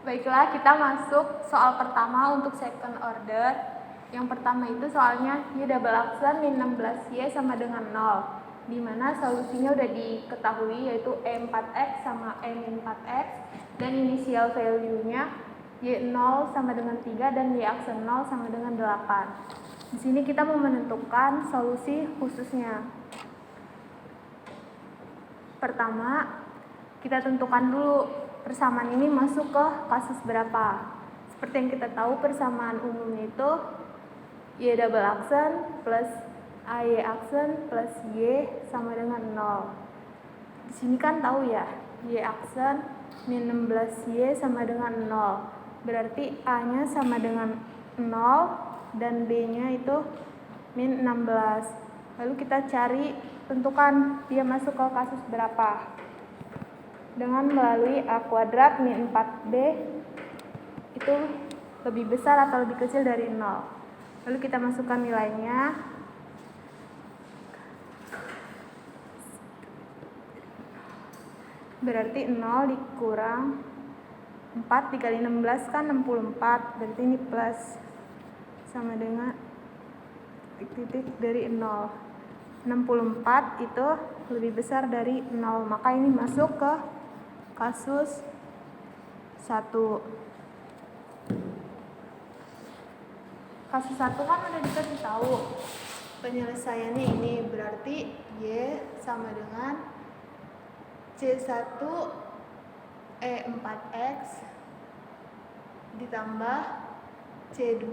Baiklah, kita masuk soal pertama untuk second order. Yang pertama itu soalnya Y double aksen min 16Y sama dengan 0, dimana solusinya udah diketahui yaitu E4X sama E-4X, dan initial value-nya Y0 sama dengan 3 dan Y aksen 0 sama dengan 8. Di sini kita mau menentukan solusi khususnya. Pertama, kita tentukan dulu persamaan ini masuk ke kasus berapa. Seperti yang kita tahu, persamaan umumnya itu Y double aksen plus AY aksen plus Y sama dengan 0. Di sini kan tahu ya, Y aksen min 16Y sama dengan 0. Berarti A-nya sama dengan 0 dan B-nya itu min 16. Lalu kita cari, tentukan dia masuk ke kasus berapa. Dengan melalui A kuadrat min 4B itu lebih besar atau lebih kecil dari 0. Lalu kita masukkan nilainya. Berarti 0 dikurang 4 dikali 16 kan 64. Berarti ini plus sama dengan titik dari 0. 64 itu lebih besar dari 0. Maka ini masuk ke kasus 1. Kasus 1 kan udah dikasih tahu penyelesaiannya ini, berarti Y sama dengan C1 E4X ditambah C2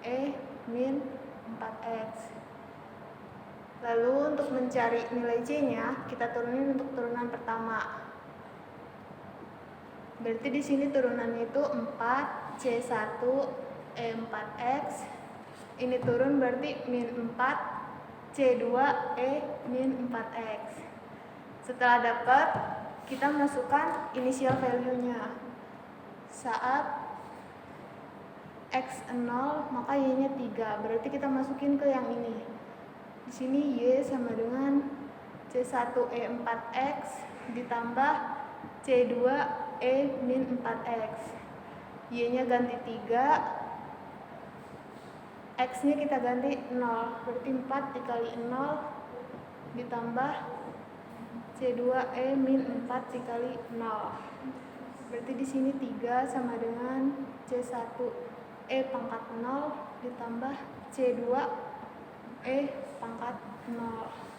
E min 4X. Lalu untuk mencari nilai C-nya, kita turunin untuk turunan pertama. Berarti di sini turunannya itu 4 C1 E4X. Ini turun berarti min 4 C2 E min 4X. Setelah dapat, kita masukkan initial value-nya. Saat X 0, maka Y-nya 3. Berarti kita masukin ke yang ini. Di sini Y sama dengan C1 E4X ditambah C2 E min 4X. Y-nya ganti 3, X-nya kita ganti 0. Berarti 4 dikali 0 ditambah C2 E min 4 dikali 0. Berarti di sini 3 sama dengan C1 E pangkat 0 ditambah C2 E pangkat 0.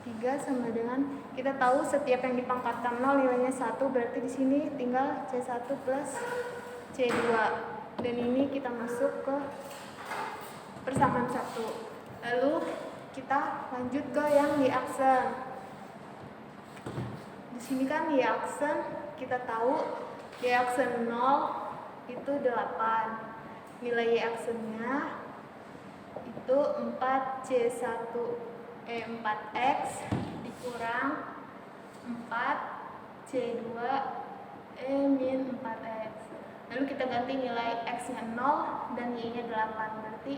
3 sama dengan, kita tahu setiap yang dipangkatkan 0 nilainya 1, berarti di sini tinggal C1 plus C2. Dan ini kita masuk ke persamaan 1. Lalu kita lanjut ke yang Y aksen. Di sini kan Y aksen, kita tahu Y aksen 0 itu 8. Nilai Y aksennya itu 4C1 E4X dikurang 4C2 E min 4X. Lalu kita ganti nilai X-nya 0 dan Y-nya 8. Berarti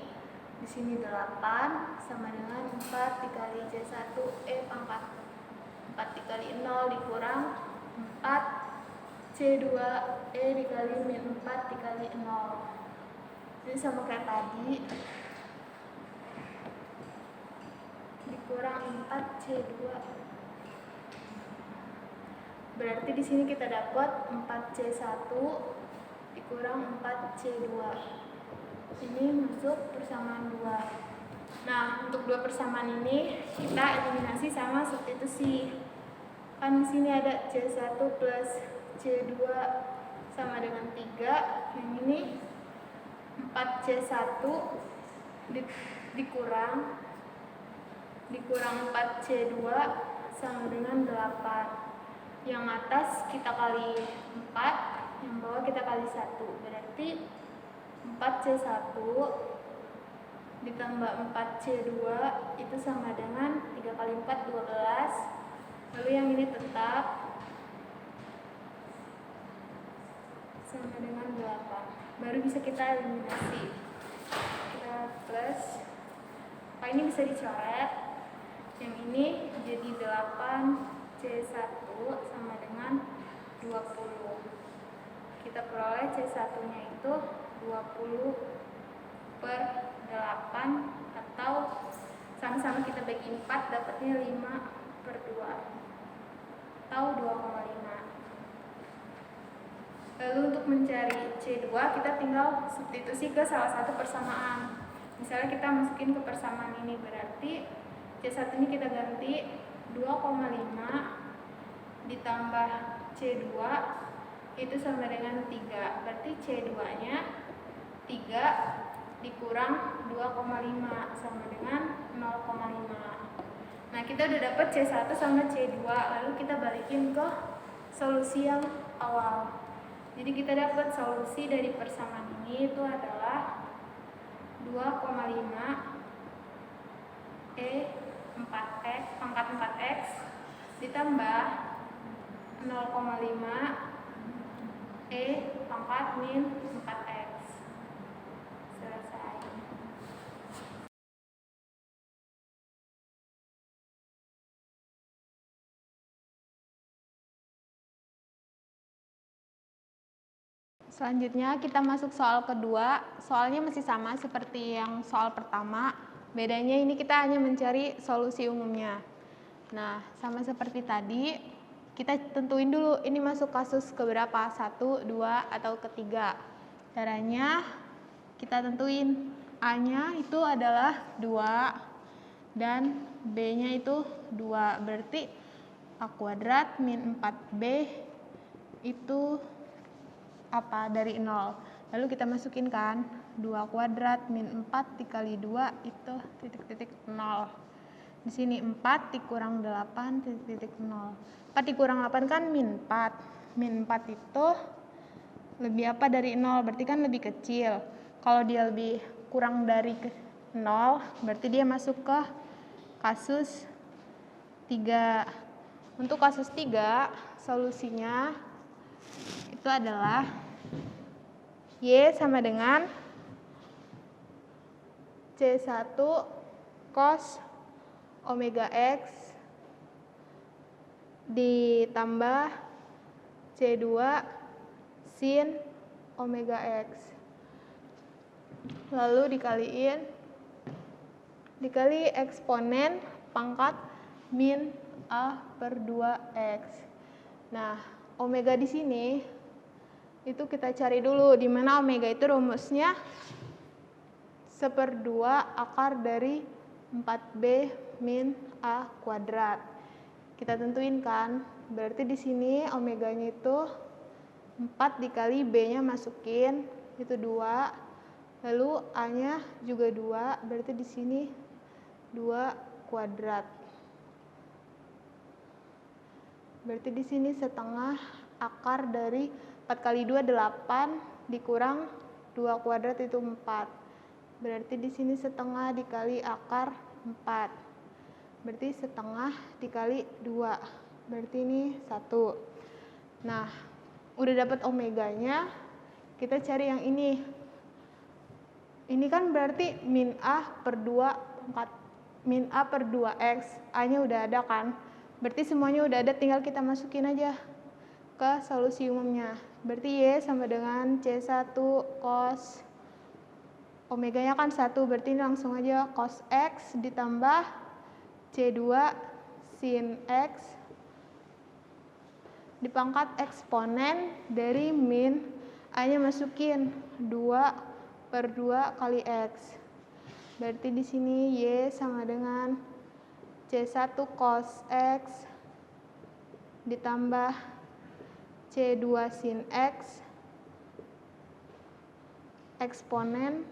di sini 8 sama dengan 4 dikali C1 E pangkat 4 dikali 0 dikurang 4 C2 E dikali min 4 dikali 0. Ini sama kayak tadi, dikurang 4 C2. Berarti di sini kita dapat 4C1 dikurang 4C2. Ini masuk persamaan 2. Nah, untuk dua persamaan ini kita eliminasi sama substitusi. Kan di sini ada C1 plus C2 sama dengan 3. Yang ini 4C1 dikurang 4C2 sama dengan 8. Yang atas kita kali 4, yang bawah kita kali 1. Berarti 4C1 ditambah 4C2 itu sama dengan 3 kali 4, 12. Lalu yang ini tetap sama dengan 8. Baru bisa kita eliminasi. Kita plus. Nah, ini bisa dicoret. Yang ini jadi 8C1 sama dengan 20. Kita kita peroleh C1-nya itu 20/8 atau sama-sama kita bagi 4 dapatnya 5/2 atau 2,5. Lalu untuk mencari C2 kita tinggal substitusi ke salah satu persamaan. Misalnya kita masukin ke persamaan ini, berarti C1 ini kita ganti 2,5 ditambah C2 itu sama dengan 3. Berarti C2-nya 3 dikurang 2,5 sama dengan 0,5. Nah, kita udah dapat C1 sama C2, lalu kita balikin ke solusi yang awal. Jadi kita dapat solusi dari persamaan ini itu adalah 2,5 E4x pangkat 4x ditambah 0,5 E pangkat min 4x. Selesai. Selanjutnya kita masuk soal kedua. Soalnya masih sama seperti yang soal pertama. Bedanya ini kita hanya mencari solusi umumnya. Nah, sama seperti tadi, kita tentuin dulu ini masuk kasus keberapa, 1, 2, atau ketiga. Caranya kita tentuin A-nya itu adalah 2 dan B-nya itu 2. Berarti A kuadrat min 4B itu apa dari 0. Lalu kita masukin kan 2 kuadrat min 4 dikali 2 itu titik-titik 0. Di sini 4 dikurang 8 titik-titik 0. 4 dikurang 8 kan min 4. Min 4 itu lebih apa dari 0, berarti kan lebih kecil. Kalau dia lebih kurang dari 0, berarti dia masuk ke kasus 3. Untuk kasus 3, solusinya itu adalah Y sama dengan C1 cos omega X ditambah C2 sin omega X. Lalu dikali eksponen pangkat min A/2X. Nah, omega di sini itu kita cari dulu, di mana omega itu rumusnya 1/2 akar dari 4B min A kuadrat. Kita tentuin kan, berarti di sini omeganya itu 4 dikali B-nya masukin, itu 2. Lalu A-nya juga 2, berarti di sini 2 kuadrat. Berarti di sini setengah akar dari 4 kali 2 8 dikurang 2 kuadrat itu 4. Berarti di sini setengah dikali akar 4. Berarti setengah dikali 2. Berarti ini 1. Nah, udah dapat omeganya, kita cari yang ini. Ini kan berarti min A/2 min A/2X. A-nya udah ada kan? Berarti semuanya udah ada, tinggal kita masukin aja ke solusi umumnya. Berarti Y sama dengan C1 cos omeganya kan 1, berarti ini langsung aja cos X ditambah C2 sin X dipangkat eksponen dari min A-nya masukin 2/2 kali X. Berarti di sini Y sama dengan C1 cos X ditambah C2 sin X eksponen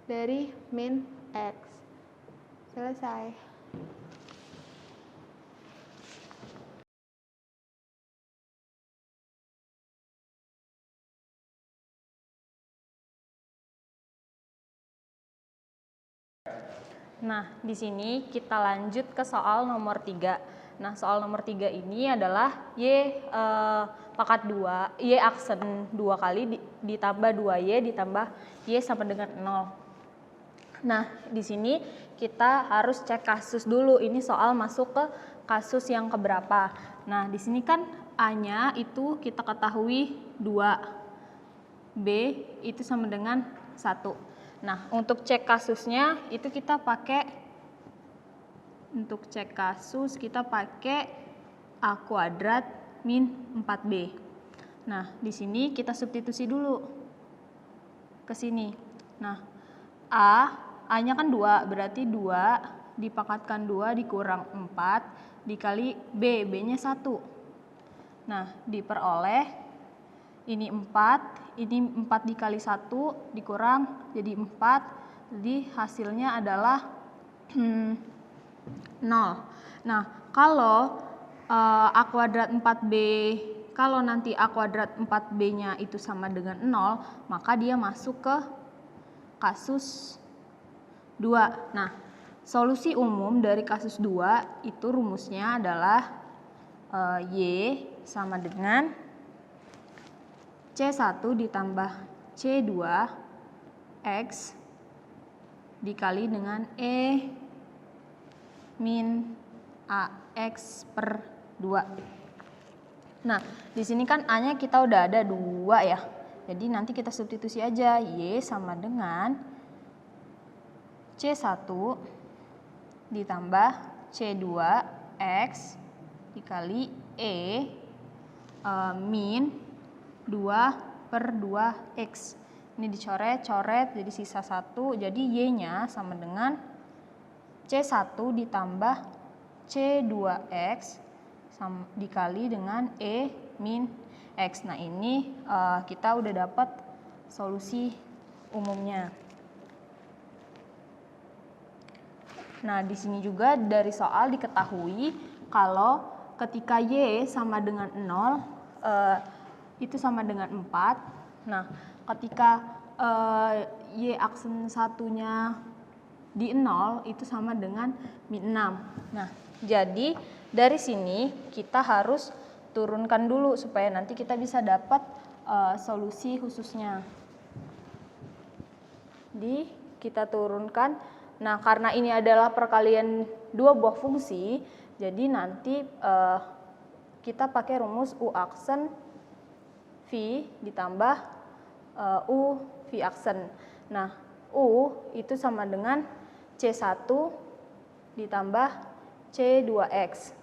dari min X. Selesai. Nah, di sini kita lanjut ke soal nomor 3. Nah, soal nomor 3 ini adalah Y pangkat 2, Y aksen 2 kali ditambah 2Y ditambah Y sama dengan 0. Nah, di sini kita harus cek kasus dulu. Ini soal masuk ke kasus yang keberapa. Nah, di sini kan A-nya itu kita ketahui 2. B itu sama dengan 1. Nah, untuk cek kasusnya itu kita pakai A kuadrat min 4B. Nah, di sini kita substitusi dulu ke sini. Nah, A-nya kan 2, berarti 2 dipangkatkan 2 dikurang 4 dikali B-nya 1. Nah, diperoleh ini 4 dikali 1 dikurang jadi 4, jadi hasilnya adalah 0. Nah, kalau A kuadrat 4B, kalau nanti A kuadrat 4B-nya itu sama dengan 0, maka dia masuk ke kasus 2. Nah, solusi umum dari kasus 2 itu rumusnya adalah Y sama dengan C1 ditambah C2 X dikali dengan E min AX per 2. Nah, di sini kan A-nya kita udah ada 2 ya. Jadi nanti kita substitusi aja. Y sama dengan C1 ditambah C2 X dikali E min 2 per 2X. Ini dicoret-coret jadi sisa 1. Jadi Y-nya sama dengan C1 ditambah C2X dikali dengan E min X. Nah, ini kita udah dapat solusi umumnya. Nah, di sini juga dari soal diketahui kalau ketika Y sama dengan 0, itu sama dengan 4. Nah, ketika Y aksen satunya di 0 itu sama dengan min 6. Nah, jadi dari sini kita harus turunkan dulu supaya nanti kita bisa dapat solusi khususnya. Jadi kita turunkan. Nah, karena ini adalah perkalian dua buah fungsi, jadi nanti kita pakai rumus U aksen V ditambah U V aksen. Nah, U itu sama dengan C1 ditambah C2X.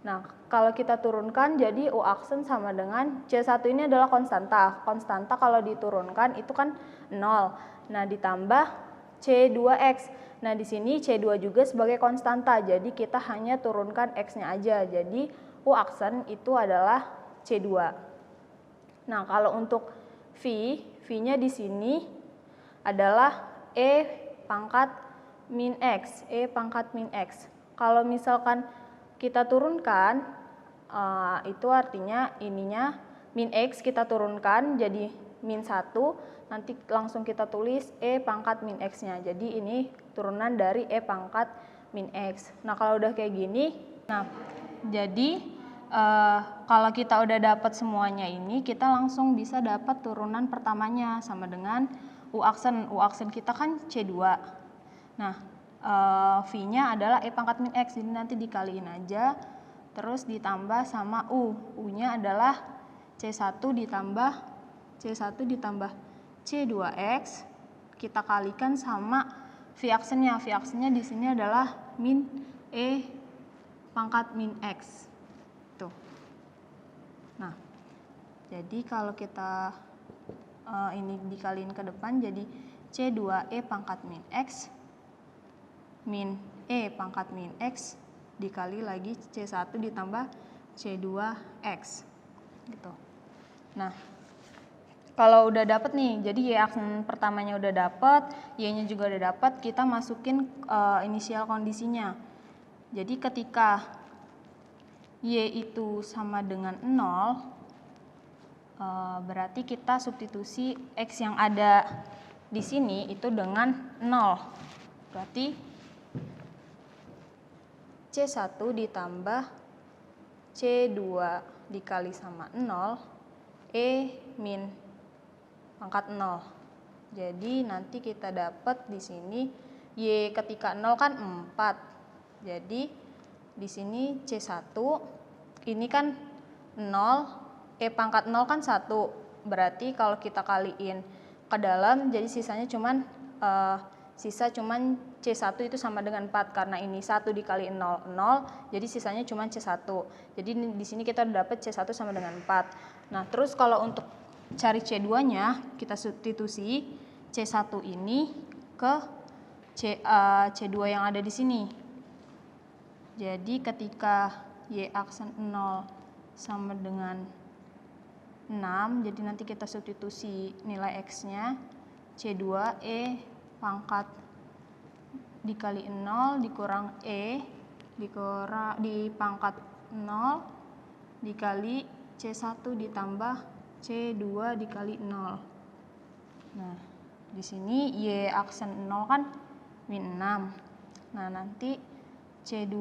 Nah, kalau kita turunkan jadi U aksen sama dengan C1 ini adalah konstanta. Konstanta kalau diturunkan itu kan 0. Nah, ditambah C2X. Nah, di sini C2 juga sebagai konstanta. Jadi kita hanya turunkan X-nya aja. Jadi U aksen itu adalah C2. Nah, kalau untuk V-nya di sini adalah E pangkat min X. E pangkat min X. Kalau misalkan kita turunkan, itu artinya ininya min X kita turunkan jadi min 1, nanti langsung kita tulis E pangkat min X-nya. Jadi ini turunan dari E pangkat min X. Nah, kalau udah kayak gini, nah jadi kalau kita udah dapat semuanya ini, kita langsung bisa dapat turunan pertamanya sama dengan U aksen. U aksen kita kan C2. Nah, V-nya adalah E pangkat min X, jadi nanti dikaliin aja, terus ditambah sama U. U-nya adalah C1 ditambah C2X, kita kalikan sama V aksennya. V aksennya di sini adalah min E pangkat min X. Tuh. Nah, jadi kalau kita ini dikaliin ke depan jadi C2E pangkat min X min E pangkat min X dikali lagi C1 ditambah C2X gitu. Nah, kalau udah dapet nih, jadi Y aksen pertamanya udah dapet, Y-nya juga udah dapet, kita masukin inisial kondisinya. Jadi ketika Y itu sama dengan 0, berarti kita substitusi X yang ada di sini itu dengan 0. Berarti C1 ditambah C2 dikali sama 0, E min pangkat 0. Jadi nanti kita dapat di sini Y ketika 0 kan 4. Jadi di sini C1 ini kan 0, E pangkat 0 kan 1. Berarti kalau kita kaliin ke dalam, jadi sisanya cuman C1 itu sama dengan 4, karena ini 1 dikali 0, 0, jadi sisanya cuman C1. Jadi di sini kita udah dapet C1 sama dengan 4. Nah, terus kalau untuk cari C2-nya, kita substitusi C1 ini ke C2 yang ada di sini. Jadi ketika Y aksen 0 sama dengan 6, jadi nanti kita substitusi nilai X-nya, C2 E pangkat dikali 0 dikurang E di pangkat 0 dikali C1 ditambah C2 dikali 0. Nah, di sini Y aksen 0 kan min 6. Nah, nanti C2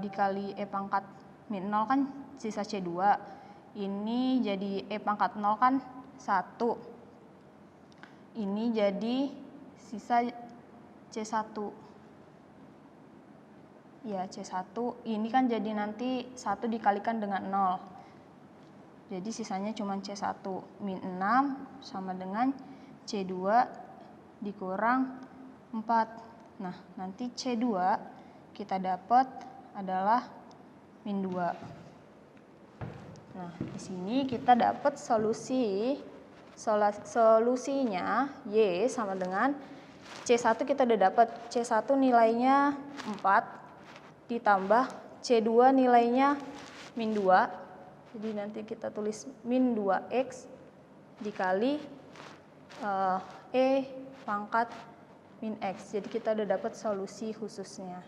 dikali E pangkat min 0 kan sisa C2. Ini jadi E pangkat 0 kan 1. Ini jadi sisa C1. Ya, C1. Ini kan jadi nanti 1 dikalikan dengan 0. Jadi sisanya cuma C1 min 6 sama dengan C2 dikurang 4. Nah, nanti C2 kita dapat adalah min 2. Nah, di sini kita dapat solusinya Y sama dengan C1 kita udah dapat. C1 nilainya 4 ditambah C2 nilainya min 2. Jadi nanti kita tulis min 2X dikali E pangkat min X. Jadi kita udah dapat solusi khususnya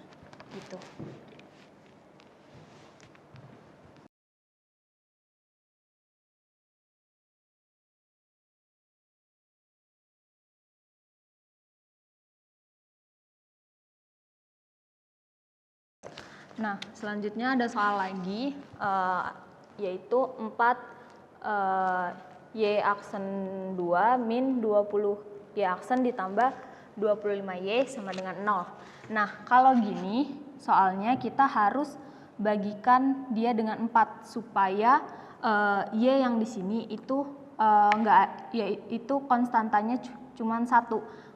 gitu. Nah, selanjutnya ada soal lagi, yaitu 4 Y aksen 2 min 20 Y aksen ditambah 25Y sama dengan 0. Nah, kalau gini soalnya kita harus bagikan dia dengan 4 supaya Y yang di sini itu itu konstantanya cuma 1,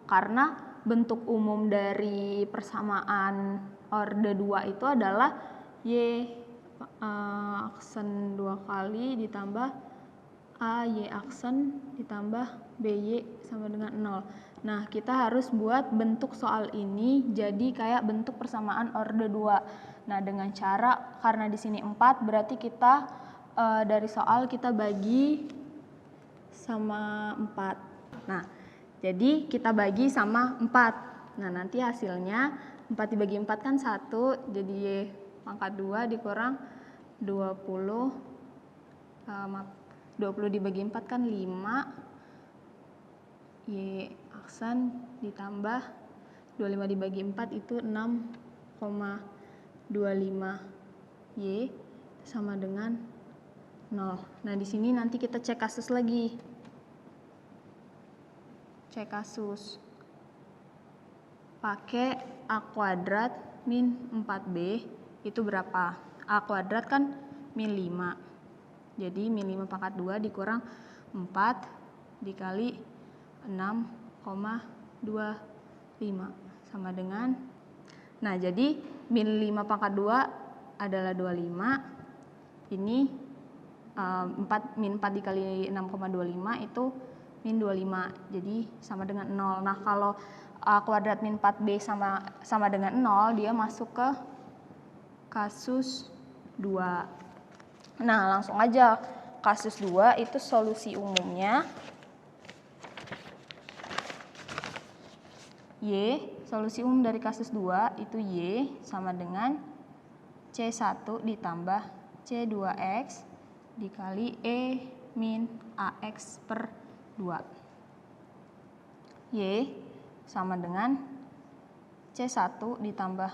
karena bentuk umum dari persamaan orde 2 itu adalah Y aksen 2 kali ditambah A Y aksen ditambah BY sama dengan 0. Nah, kita harus buat bentuk soal ini jadi kayak bentuk persamaan orde 2. Nah, dengan cara, karena di sini 4, berarti kita dari soal kita bagi sama 4. Nah, jadi kita bagi sama 4. Nah, nanti hasilnya 4 dibagi 4 kan 1, jadi Y pangkat 2 dikurang 20 dibagi 4 kan 5, Y aksen ditambah 25 dibagi 4 itu 6,25 Y sama dengan 0. Nah, di sini nanti kita cek kasus lagi. Cek kasus. Pakai A kuadrat min 4B itu berapa? A kuadrat kan min 5. Jadi min 5 pangkat 2 dikurang 4 dikali 6,25 sama dengan, nah jadi min 5 pangkat 2 adalah 25. Ini min 4 dikali 6,25 itu min 25, jadi sama dengan 0. Nah, kalau A kuadrat min 4B sama dengan 0, dia masuk ke kasus 2. Nah, langsung aja kasus 2 itu solusi umumnya Y, solusi umum dari kasus 2 itu Y sama dengan C1 ditambah C2X dikali E min AX per 2. Y sama dengan C1 ditambah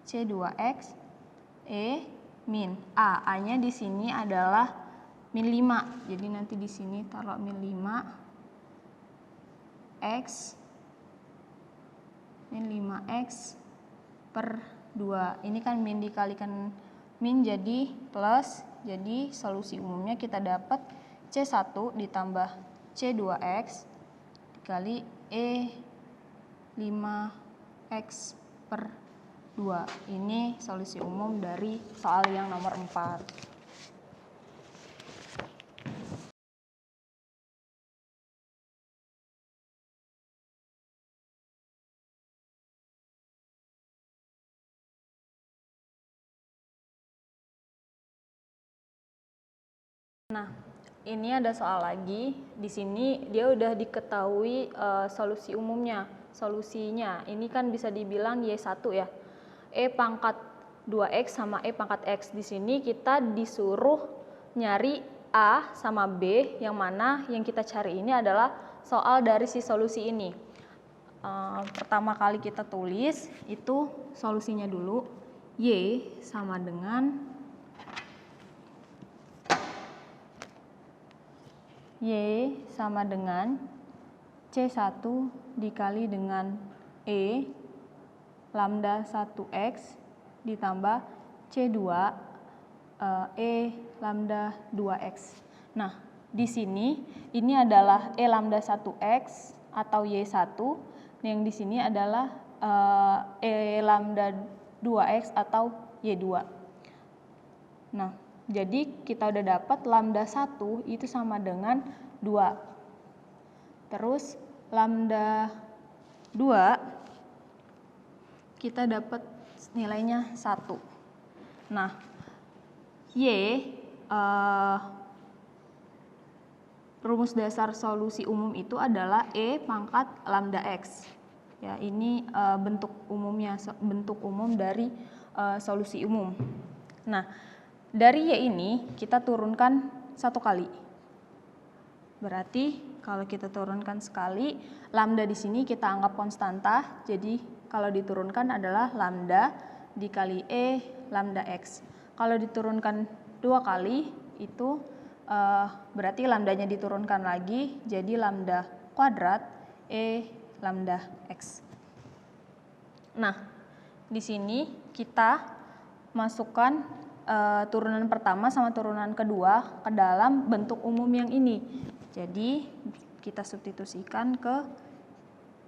C2X E min A-nya di sini adalah min 5. Jadi nanti di sini taruh min 5 X per 2. Ini kan min dikalikan min jadi plus. Jadi solusi umumnya kita dapat C1 ditambah C2X dikali E 5X per 2. Ini solusi umum dari soal yang nomor 4. Nah, ini ada soal lagi. Di sini dia udah diketahui solusi umumnya, solusinya. Ini kan bisa dibilang Y1 ya. E pangkat 2X sama E pangkat X. Di sini kita disuruh nyari A sama B, yang mana yang kita cari ini adalah soal dari si solusi ini. Pertama kali kita tulis itu solusinya dulu. Y sama dengan C1 dikali dengan E lambda 1X ditambah C2 E lambda 2X. Nah, di sini ini adalah E lambda 1X atau Y1, yang di sini adalah E lambda 2X atau Y2. Nah, jadi kita udah dapat lambda 1 itu sama dengan 2. Terus lambda 2 kita dapat nilainya 1. Nah, rumus dasar solusi umum itu adalah E pangkat lambda X. Ya, ini bentuk umumnya, bentuk umum dari solusi umum. Nah, dari Y ini kita turunkan 1 kali. Berarti kalau kita turunkan sekali, lambda di sini kita anggap konstanta. Jadi kalau diturunkan adalah lambda dikali E lambda X. Kalau diturunkan 2 kali itu berarti lambdanya diturunkan lagi, jadi lambda kuadrat E lambda X. Nah, di sini kita masukkan turunan pertama sama turunan kedua ke dalam bentuk umum yang ini. Jadi kita substitusikan ke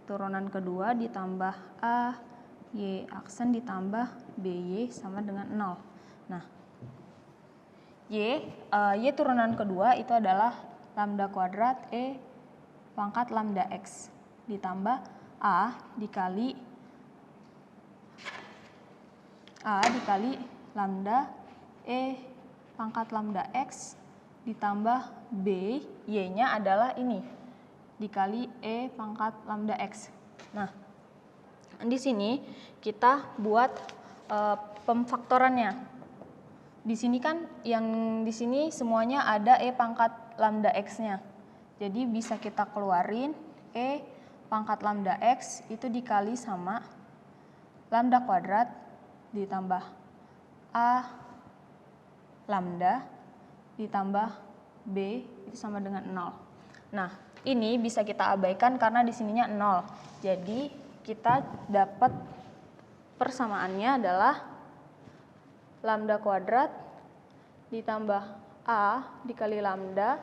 turunan kedua ditambah A Y aksen ditambah BY sama dengan 0. Nah, Y turunan kedua itu adalah lambda kuadrat E pangkat lambda X ditambah A dikali lambda E pangkat lambda X ditambah B, Y-nya adalah ini, dikali E pangkat lambda X. Nah, di sini kita buat pemfaktorannya. Di sini kan yang di sini semuanya ada E pangkat lambda X-nya. Jadi bisa kita keluarin E pangkat lambda X itu dikali sama lambda kuadrat ditambah A lambda ditambah B itu sama dengan 0. Nah, ini bisa kita abaikan karena di sininya 0. Jadi kita dapat persamaannya adalah lambda kuadrat ditambah A dikali lambda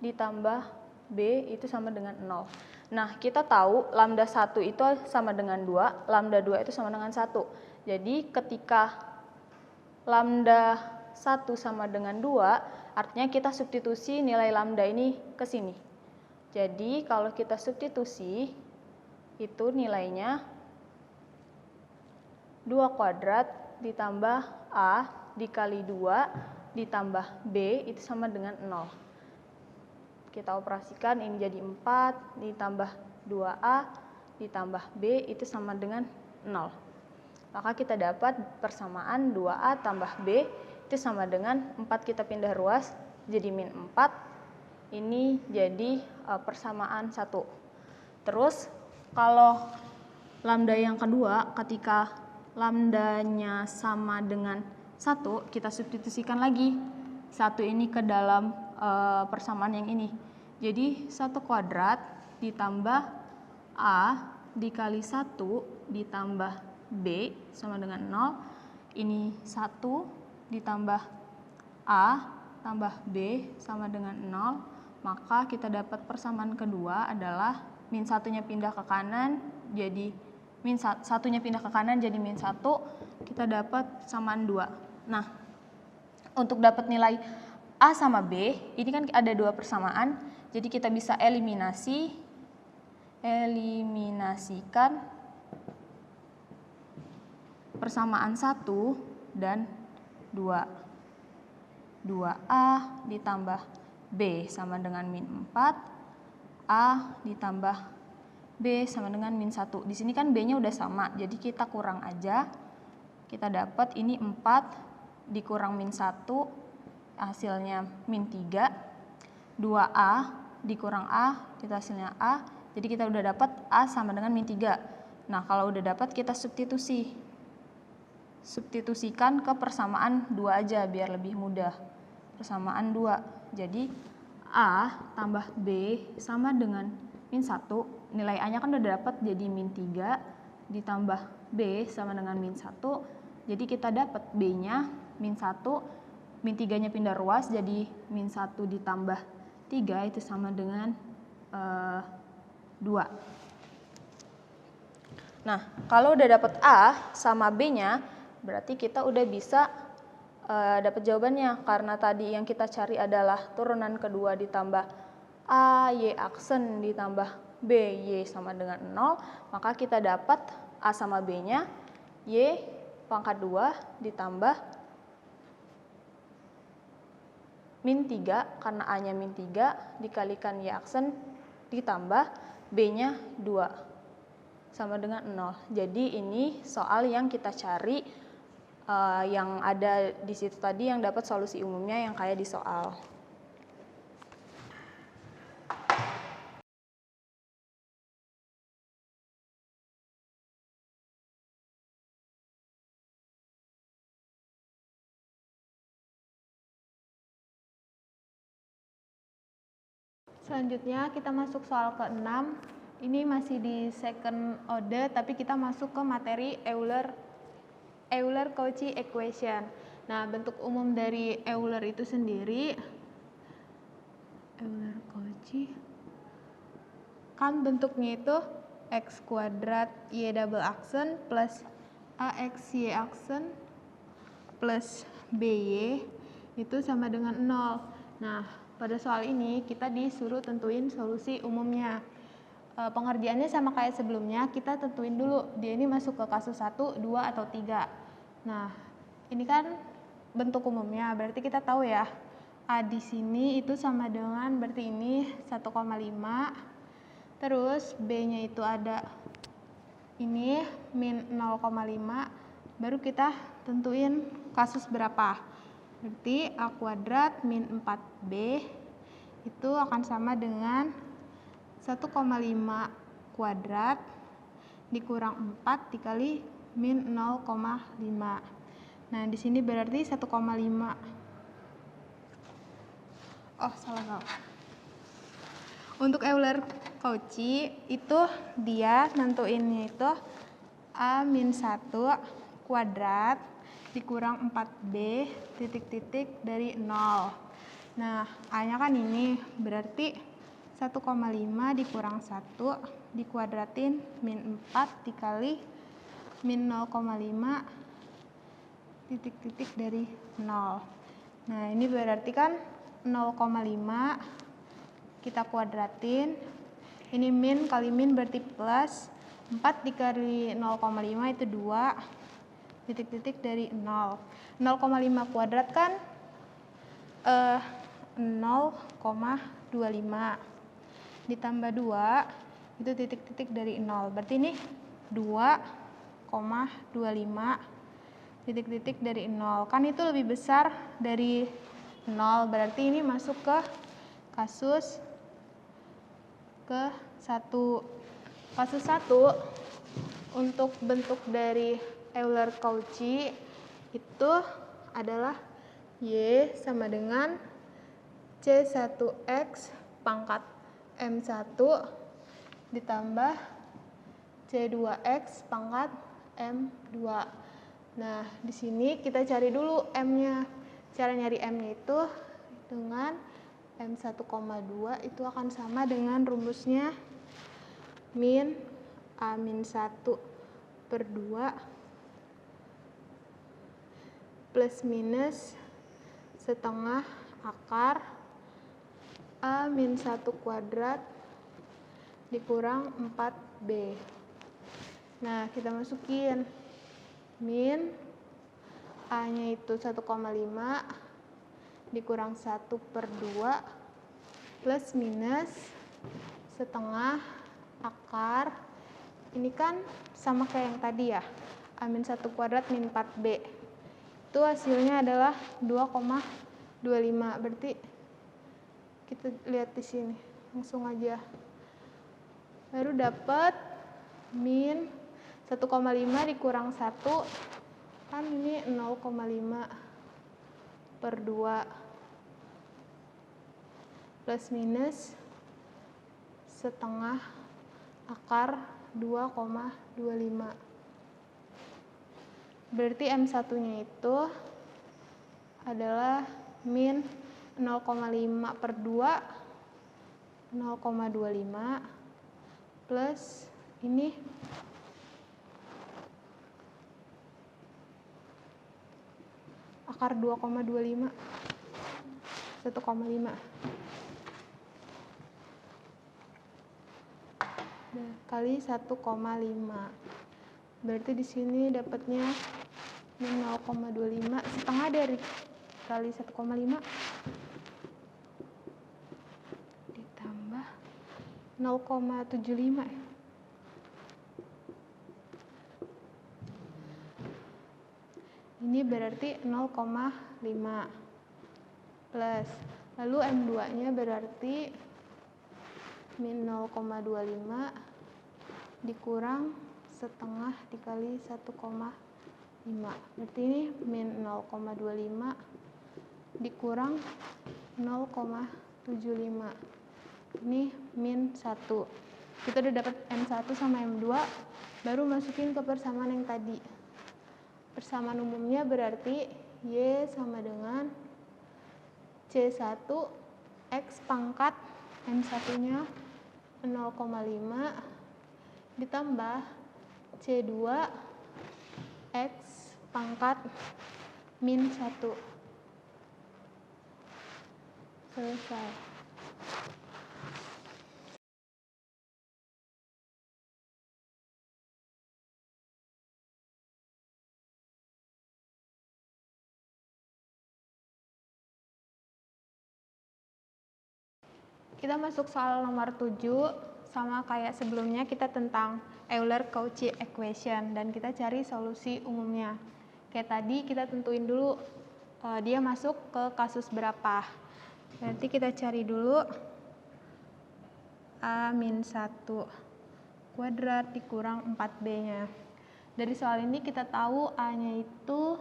ditambah B itu sama dengan 0. Nah, kita tahu lambda 1 itu sama dengan 2, lambda 2 itu sama dengan 1. Jadi ketika lambda 1 sama dengan 2, artinya kita substitusi nilai lambda ini ke sini. Jadi kalau kita substitusi, itu nilainya 2 kuadrat ditambah A dikali 2 ditambah B itu sama dengan 0. Kita operasikan, ini jadi 4 ditambah 2A ditambah B itu sama dengan 0. Maka kita dapat persamaan 2A tambah B itu sama dengan 4 kita pindah ruas jadi min 4. Ini jadi persamaan 1. Terus kalau lambda yang kedua, ketika lambdanya sama dengan 1, kita substitusikan lagi 1 ini ke dalam persamaan yang ini. Jadi 1 kuadrat ditambah A dikali 1 ditambah B sama dengan 0. Ini 1 ditambah A tambah B sama dengan 0, maka kita dapat persamaan kedua adalah min satunya pindah ke kanan jadi satunya pindah ke kanan jadi min 1, kita dapat samaan 2. Nah, untuk dapat nilai A sama B, ini kan ada 2 persamaan, jadi kita bisa eliminasikan persamaan 1 dan 2. 2A ditambah B sama dengan min 4, A ditambah B sama dengan min 1. Di sini kan B-nya udah sama, jadi kita kurang aja. Kita dapat ini 4 dikurang min 1, hasilnya min 3. 2A dikurang A, kita hasilnya A. Jadi kita udah dapat A sama dengan min 3. Nah, kalau udah dapat kita substitusikan ke persamaan 2 aja biar lebih mudah. Persamaan 2. Jadi A tambah B sama dengan min 1. Nilai A-nya kan udah dapat jadi min 3 ditambah B sama dengan min 1. Jadi kita dapat B-nya min 1, min 3-nya pindah ruas jadi min 1 ditambah 3 itu sama dengan 2. Nah, kalau udah dapat A sama B-nya, berarti kita udah bisa dapat jawabannya, karena tadi yang kita cari adalah turunan kedua ditambah A, Y aksen ditambah B, Y sama dengan 0, maka kita dapat A sama B-nya Y pangkat 2 ditambah min 3, karena A-nya min 3 dikalikan Y aksen ditambah B-nya 2 sama dengan 0. Jadi ini soal yang kita cari, yang ada di situ tadi yang dapat solusi umumnya yang kayak di soal. Selanjutnya kita masuk soal ke-6. Ini masih di second order, tapi kita masuk ke materi Euler-Cauchy equation. Nah, bentuk umum dari Euler itu sendiri, Euler-Cauchy, kan bentuknya itu x kuadrat y double aksen plus ax y aksen plus by itu sama dengan 0. Nah, pada soal ini kita disuruh tentuin solusi umumnya. Pengerjaannya sama kayak sebelumnya, kita tentuin dulu dia ini masuk ke kasus 1, 2, atau 3. Nah, ini kan bentuk umumnya, berarti kita tahu ya, A di sini itu sama dengan, berarti ini 1,5, terus B-nya itu ada ini min 0,5, baru kita tentuin kasus berapa. Berarti A kuadrat min 4B itu akan sama dengan 1,5 kuadrat dikurang 4 dikali min 0,5. Nah, di sini berarti 1,5. Oh, salah. Untuk Euler-Cauchy itu dia nentuinnya itu A min 1 kuadrat dikurang 4B titik-titik dari 0. Nah, A-nya kan ini berarti 1,5 dikurang 1 dikuadratin min 4 dikali min 0,5 titik-titik dari 0. Nah, ini berarti kan 0,5 kita kuadratin. Ini min kali min berarti plus. 4 dikali 0,5 itu 2 titik-titik dari 0. 0,5 kuadrat kan 0,25 ditambah 2 itu titik-titik dari 0. Berarti ini 2,25 titik-titik dari 0. Kan itu lebih besar dari 0. Berarti ini masuk ke kasus ke-1. Kasus 1 untuk bentuk dari Euler-Cauchy itu adalah Y sama dengan C1X pangkat M1 ditambah C2X pangkat M2. Nah, di sini kita cari dulu M-nya. Cara nyari M-nya itu dengan M1,2 itu akan sama dengan rumusnya min A-1 per 2 plus minus setengah akar A-1 kuadrat dikurang 4B. Nah, kita masukin min A-nya itu 1,5 dikurang 1 per 2 plus minus setengah akar, ini kan sama kayak yang tadi ya, A-1 kuadrat min 4B. Itu hasilnya adalah 2,25. Berarti kita lihat di sini, langsung aja. Baru dapat min 1,5 dikurang 1, kan ini 0,5 per 2 plus minus setengah akar 2,25. Berarti M1-nya itu adalah min 0,5 per 2, 0,25 plus ini akar 2,25, 1,5 kali 1,5. Berarti di sini dapatnya min 0,25, setengah dari kali 1,5 ditambah 0,75 ya. Ini berarti 0,5 plus, lalu M2-nya berarti min 0,25 dikurang setengah dikali 1,5. Berarti ini min 0,25 dikurang 0,75. Ini min 1. Kita udah dapat M1 sama M2, baru masukin ke persamaan yang tadi. Persamaan umumnya berarti Y sama dengan C1 X pangkat M1-nya 0,5 ditambah C2 X pangkat min 1. Selesai. Kita masuk soal nomor 7, sama kayak sebelumnya kita tentang Euler-Cauchy equation dan kita cari solusi umumnya. Kayak tadi kita tentuin dulu dia masuk ke kasus berapa. Nanti kita cari dulu A-1 kuadrat dikurang 4B-nya. Dari soal ini kita tahu A-nya itu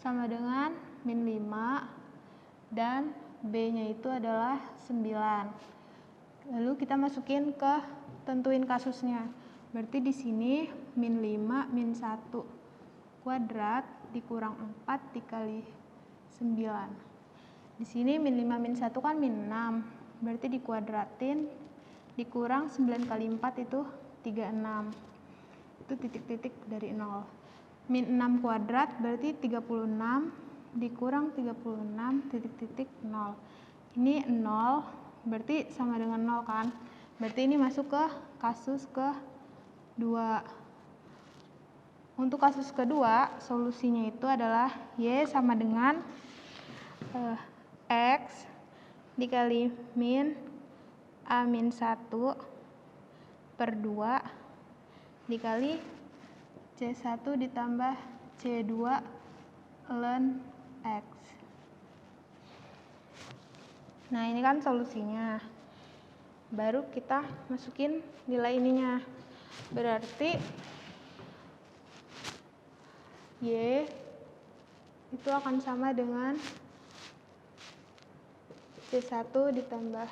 sama dengan min 5 dan B-nya itu adalah 9. Lalu kita masukin ke tentuin kasusnya. Berarti di sini min 5 min 1 kuadrat dikurang 4 dikali 9. Di sini min 5 min 1 kan min 6. Berarti dikuadratin dikurang 9 kali 4 itu 36. Itu titik-titik dari 0. Min 6 kuadrat berarti 36 dikurang 36 titik-titik 0. Ini 0 berarti sama dengan 0 kan. Berarti ini masuk ke kasus kedua. Untuk kasus kedua, solusinya itu adalah Y sama dengan X dikali min A-1 per 2 dikali C1 ditambah C2 ln X. Nah, ini kan solusinya. Baru kita masukin nilai ininya. Berarti Y itu akan sama dengan C1 ditambah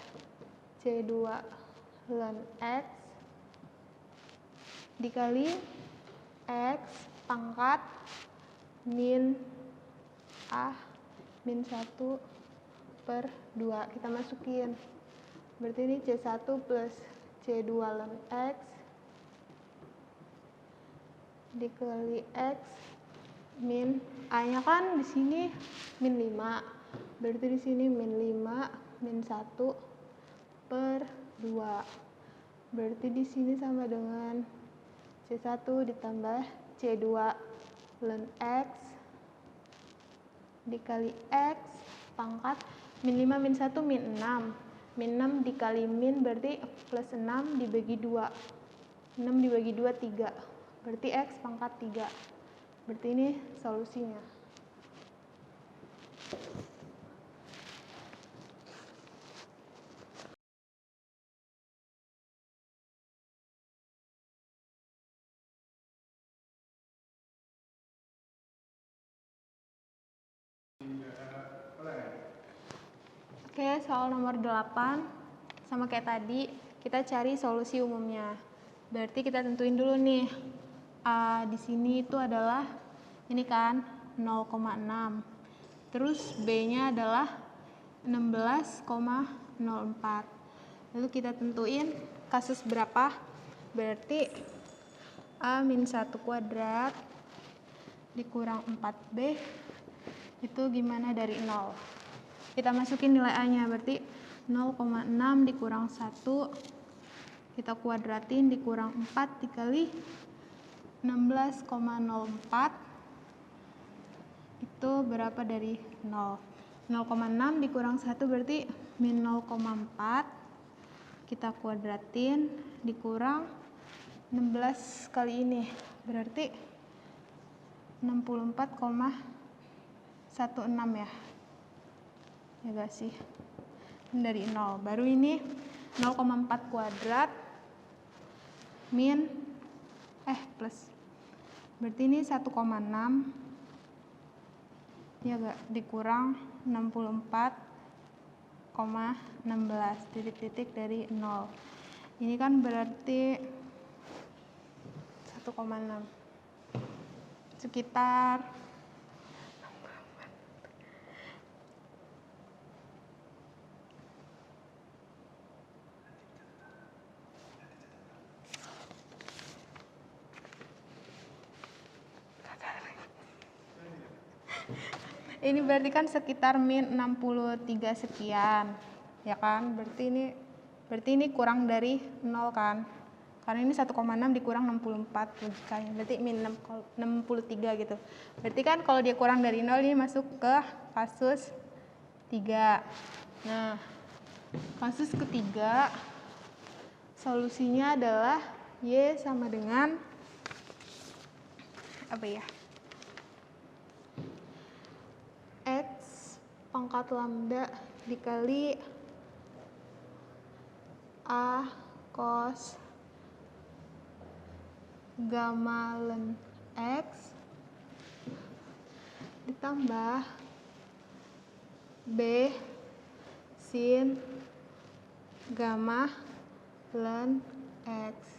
C2 ln X dikali X pangkat min A min 1 per 2. Kita masukin. Berarti ini C1 plus C2 ln X dikali X min A-nya kan di sini min 5. Berarti di sini min 5 min 1 per 2. Berarti di sini sama dengan C1 ditambah C2 ln X dikali X pangkat min 5 min 1 min 6. Min 6 dikali min berarti plus 6 dibagi 2. 6 dibagi 2 3. Berarti X pangkat 3. Berarti ini solusinya. Oke, soal nomor 8 sama kayak tadi, kita cari solusi umumnya. Berarti kita tentuin dulu nih. A di sini itu adalah ini kan 0,6. Terus B-nya adalah 16,04. Lalu kita tentuin kasus berapa? Berarti A min 1 kuadrat dikurang 4B itu gimana dari 0? Kita masukin nilai A-nya, berarti 0,6 dikurang 1 kita kuadratin dikurang 4 dikali 16,04 itu berapa dari 0? 0,6 dikurang 1 berarti min 0,4 kita kuadratin dikurang 16 kali ini berarti 64,16 ya gak sih? Dari 0 baru ini 0,4 kuadrat min plus berarti ini 1,6 ya gak dikurang 64,16 titik-titik dari 0 ini kan berarti 1,6 sekitar ini berarti kan sekitar min 63 sekian ya kan, berarti ini kurang dari 0 kan, karena ini 1,6 dikurang 64 logikanya, berarti min 63 gitu. Berarti kan kalau dia kurang dari 0 ini masuk ke kasus 3. Nah kasus ketiga solusinya adalah Y sama dengan apa ya, X pangkat lambda dikali A cos gamma ln X ditambah B sin gamma ln X.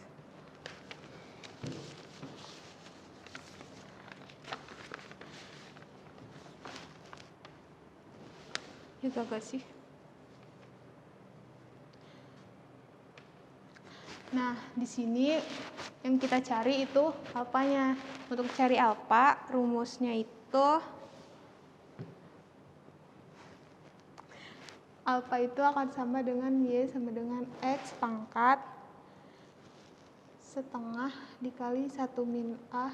Ya gak sih? Nah, di sini yang kita cari itu alfanya. Untuk cari alfa, rumusnya itu alfa itu akan sama dengan Y sama dengan X pangkat setengah dikali 1 min A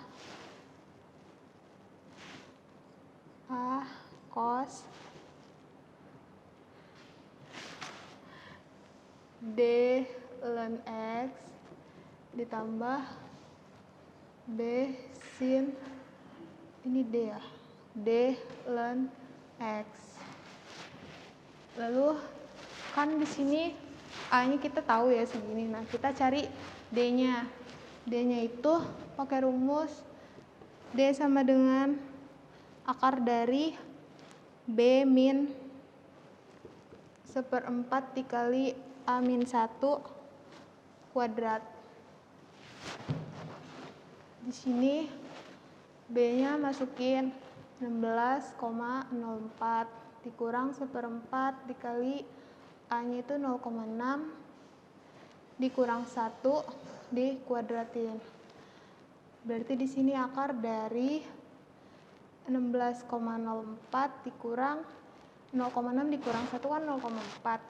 cos D ln X ditambah B sin ini D ya, D ln X. Lalu kan di sini A-nya kita tahu ya segini. Nah, kita cari D-nya. D-nya itu pakai rumus D sama dengan akar dari B min 1/4 dikali A min 1 kuadrat. Di sini B-nya masukin 16,04. dikurang 1/4 dikali A-nya itu 0,6 dikurang 1 dikuadratin. Berarti di sini akar dari 16,04 dikurang 0,6 dikurang 1 kan 0,4.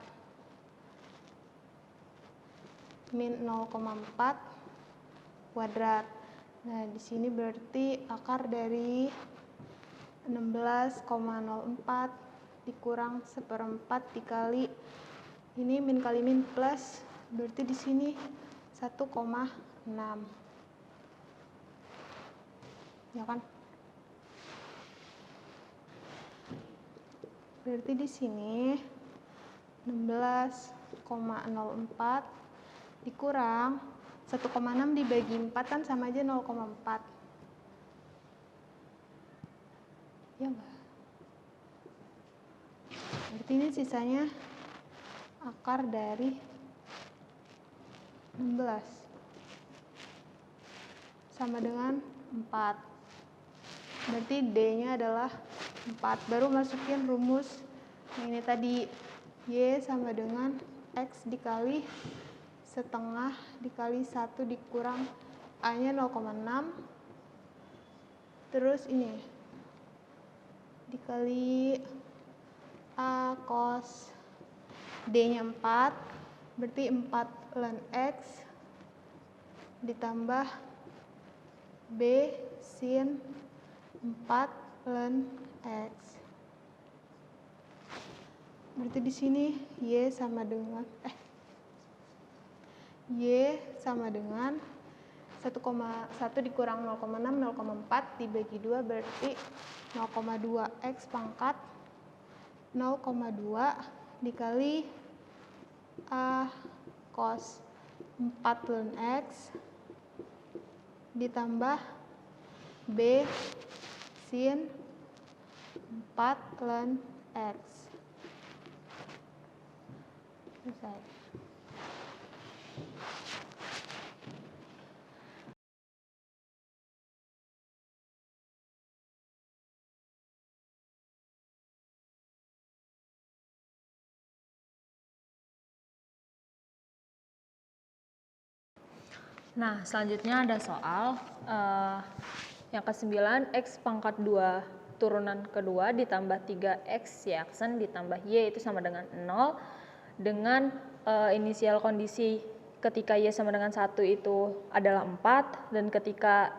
Min 0,4 kuadrat. Nah, di sini berarti akar dari 16,04 dikurang 1/4 dikali ini min kali min plus, berarti di sini 1,6. Ya kan? Berarti di sini 16,04 dikurang 1,6 dibagi 4 kan sama aja 0,4. Ya enggak? Berarti ini sisanya akar dari 16 sama dengan 4. Berarti D-nya adalah 4. Baru masukin rumus yang ini tadi. Y sama dengan X dikali setengah dikali 1 dikurang A-nya 0,6. Terus ini dikali A cos D-nya 4. Berarti 4 ln X ditambah B sin 4 ln X. Berarti di sini Y sama dengan 1,1 dikurang 0,6, 0,4 dibagi 2 berarti 0,2 X pangkat 0,2 dikali A cos 4 ln X ditambah B sin 4 ln X. Selesai. Nah, selanjutnya ada soal yang ke-9, X pangkat 2 turunan kedua ditambah 3X Y aksen ditambah Y itu sama dengan 0 dengan inisial kondisi ketika Y sama dengan 1 itu adalah 4 dan ketika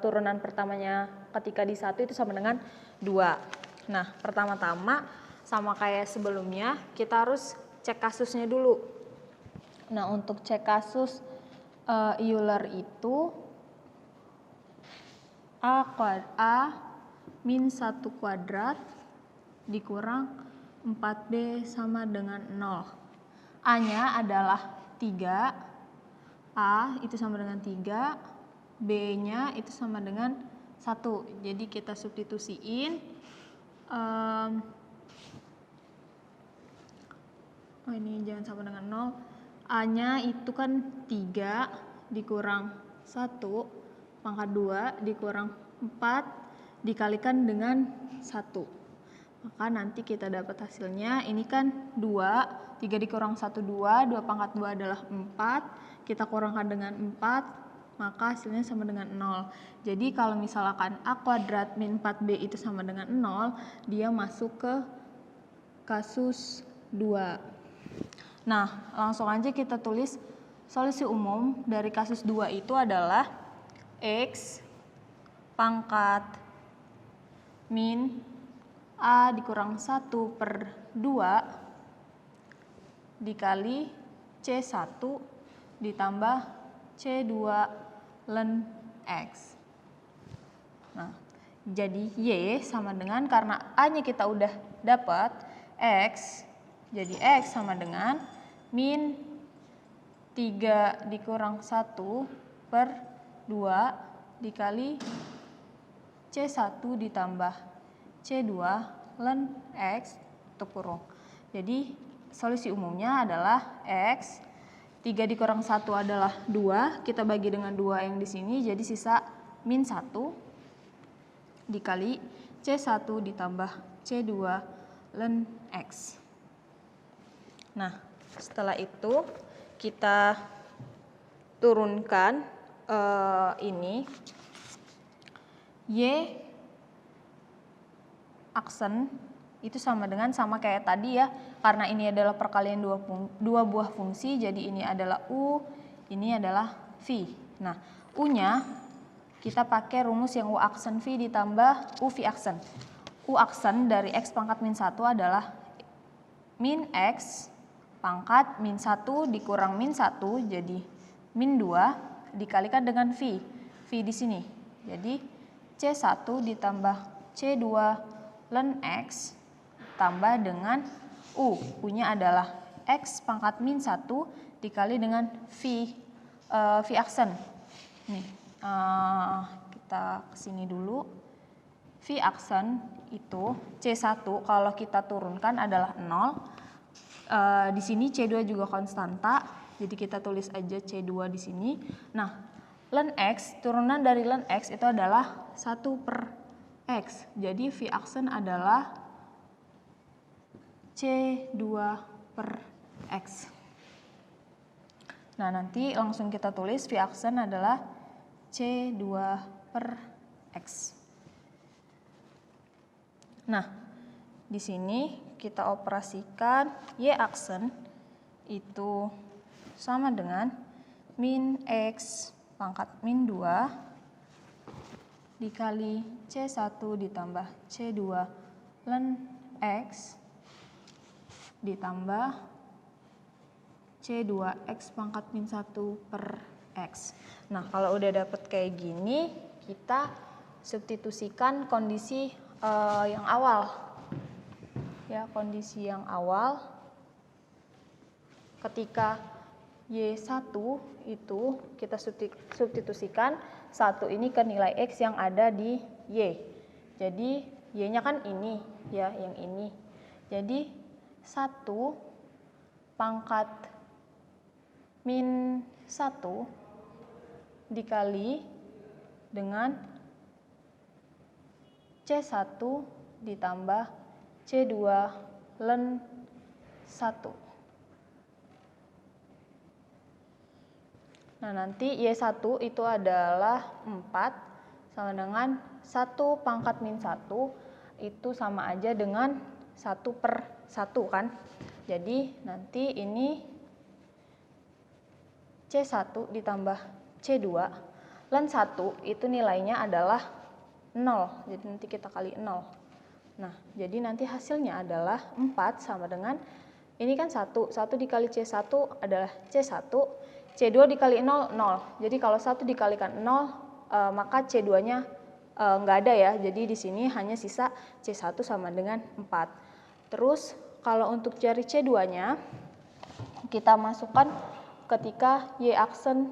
turunan pertamanya ketika di 1 itu sama dengan 2. Nah, pertama-tama sama kayak sebelumnya kita harus cek kasusnya dulu. Nah, untuk cek kasus Euler itu A min 1 kuadrat dikurang 4B sama dengan 0. A-nya adalah 3, A itu sama dengan 3, B-nya itu sama dengan 1. Jadi kita substitusiin. Ini jangan sama dengan 0. A-nya itu kan 3 dikurang 1 pangkat 2 dikurang 4 dikalikan dengan 1. Maka nanti kita dapat hasilnya, ini kan 2, 3 dikurang 1, 2 pangkat 2 adalah 4, kita kurangkan dengan 4, maka hasilnya sama dengan 0. Jadi kalau misalkan A kuadrat min 4B itu sama dengan 0, dia masuk ke kasus 2. Nah, langsung aja kita tulis solusi umum dari kasus 2 itu adalah X pangkat min A dikurang 1/2 dikali C1 ditambah C2 ln X. Nah, jadi Y sama dengan, karena A-nya kita udah dapat, X, jadi X sama dengan min 3 dikurang 1/2 dikali C1 ditambah C2 ln X tutup kurung. Jadi solusi umumnya adalah X, 3 dikurang 1 adalah 2, kita bagi dengan 2 yang di sini, jadi sisa min 1 dikali C1 ditambah C2 ln X. Nah, setelah itu kita turunkan ini Y aksen itu sama kayak tadi ya, karena ini adalah perkalian dua buah fungsi, jadi ini adalah U, ini adalah V. Nah, U-nya kita pakai rumus yang U aksen V ditambah U V aksen. U aksen dari X pangkat min 1 adalah min X pangkat min 1 dikurang min 1, jadi min 2 dikalikan dengan V. V di sini. Jadi C1 ditambah C2 ln X tambah dengan U. U-nya adalah X pangkat min 1 dikali dengan V aksen. Nih, kita kesini dulu. V aksen itu C1 kalau kita turunkan adalah 0. Di sini C2 juga konstanta, jadi kita tulis aja C2 di sini. Nah, ln X, turunan dari ln X itu adalah 1/X. Jadi V aksen adalah C2/X. Nah, nanti langsung kita tulis V aksen adalah C2/X. Nah, di sini kita operasikan Y aksen itu sama dengan min X pangkat min 2 dikali C1 ditambah C2 ln X ditambah C2X pangkat min 1/X. Nah, kalau udah dapet kayak gini, kita substitusikan kondisi yang awal. Ya, kondisi yang awal ketika Y1 itu kita substitusikan 1 ini ke nilai X yang ada di Y. Jadi Y-nya kan ini ya, yang ini. Jadi 1 pangkat min 1 dikali dengan C1 ditambah C2 ln 1. Nah, nanti Y1 itu adalah 4 sama dengan 1 pangkat min 1 itu sama aja dengan 1/1 kan. Jadi nanti ini C1 ditambah C2 ln 1 itu nilainya adalah 0. Jadi nanti kita kali 0. Nah, jadi nanti hasilnya adalah 4 sama dengan ini kan 1 dikali C1 adalah C1, C2 dikali 0, 0. Jadi kalau 1 dikalikan 0, maka C2-nya nggak ada ya. Jadi di sini hanya sisa C1 sama dengan 4. Terus kalau untuk cari C2-nya, kita masukkan ketika Y aksen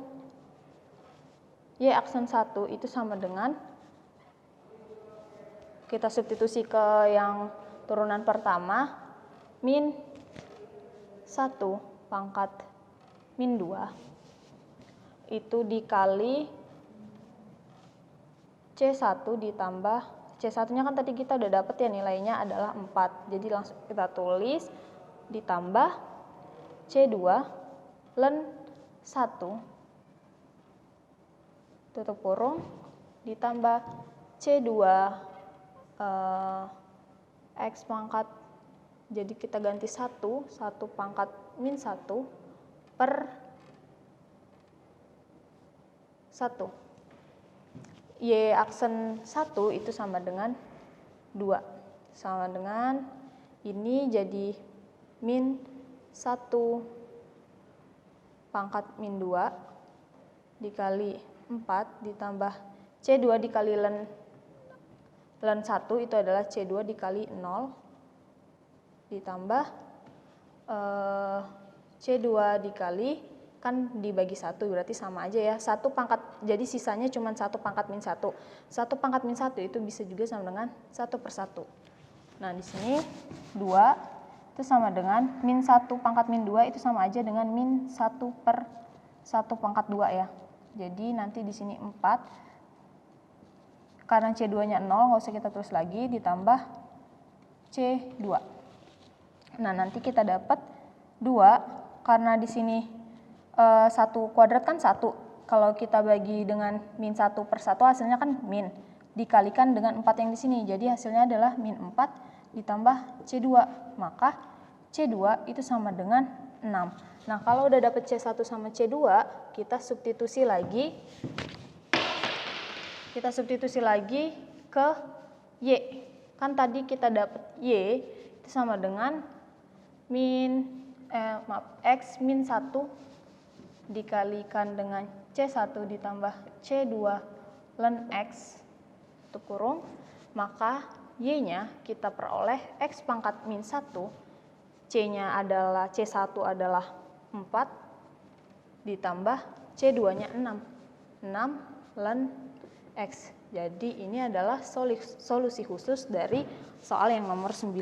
1 itu sama dengan, kita substitusi ke yang turunan pertama, min 1 pangkat min 2 itu dikali C1 ditambah C1-nya kan tadi kita udah dapet ya, nilainya adalah 4. Jadi langsung kita tulis ditambah C2 ln 1 tutup kurung ditambah C2 X pangkat, jadi kita ganti 1 pangkat min 1 per 1. Y aksen 1 itu sama dengan 2. Sama dengan ini jadi min 1 pangkat min 2 dikali 4 ditambah C2 dikali ln 1 itu adalah C2 dikali 0 ditambah C2 dikali, kan dibagi 1 berarti sama aja ya, 1 pangkat, jadi sisanya cuma 1 pangkat min 1. 1 pangkat min 1 itu bisa juga sama dengan 1/1. Nah, di sini 2 itu sama dengan min 1 pangkat min 2 itu sama aja dengan min 1/1 pangkat 2 ya. Jadi nanti di sini 4, karena C2-nya 0 nggak usah kita tulis lagi, ditambah C2. Nah, nanti kita dapat 2, karena di sini 1 kuadrat kan 1. Kalau kita bagi dengan min 1 per 1 hasilnya kan min. Dikalikan dengan 4 yang di sini. Jadi hasilnya adalah min 4 ditambah C2. Maka C2 itu sama dengan 6. Nah, kalau udah dapat C1 sama C2, kita substitusi lagi. Kita substitusi lagi ke Y. Kan tadi kita dapat Y itu sama dengan X min 1 dikalikan dengan C1 ditambah C2 ln X tutup kurung, maka Y-nya kita peroleh X pangkat min 1, C-nya adalah C1 adalah 4 ditambah C2-nya 6 ln X. Jadi ini adalah solusi khusus dari soal yang nomor 9.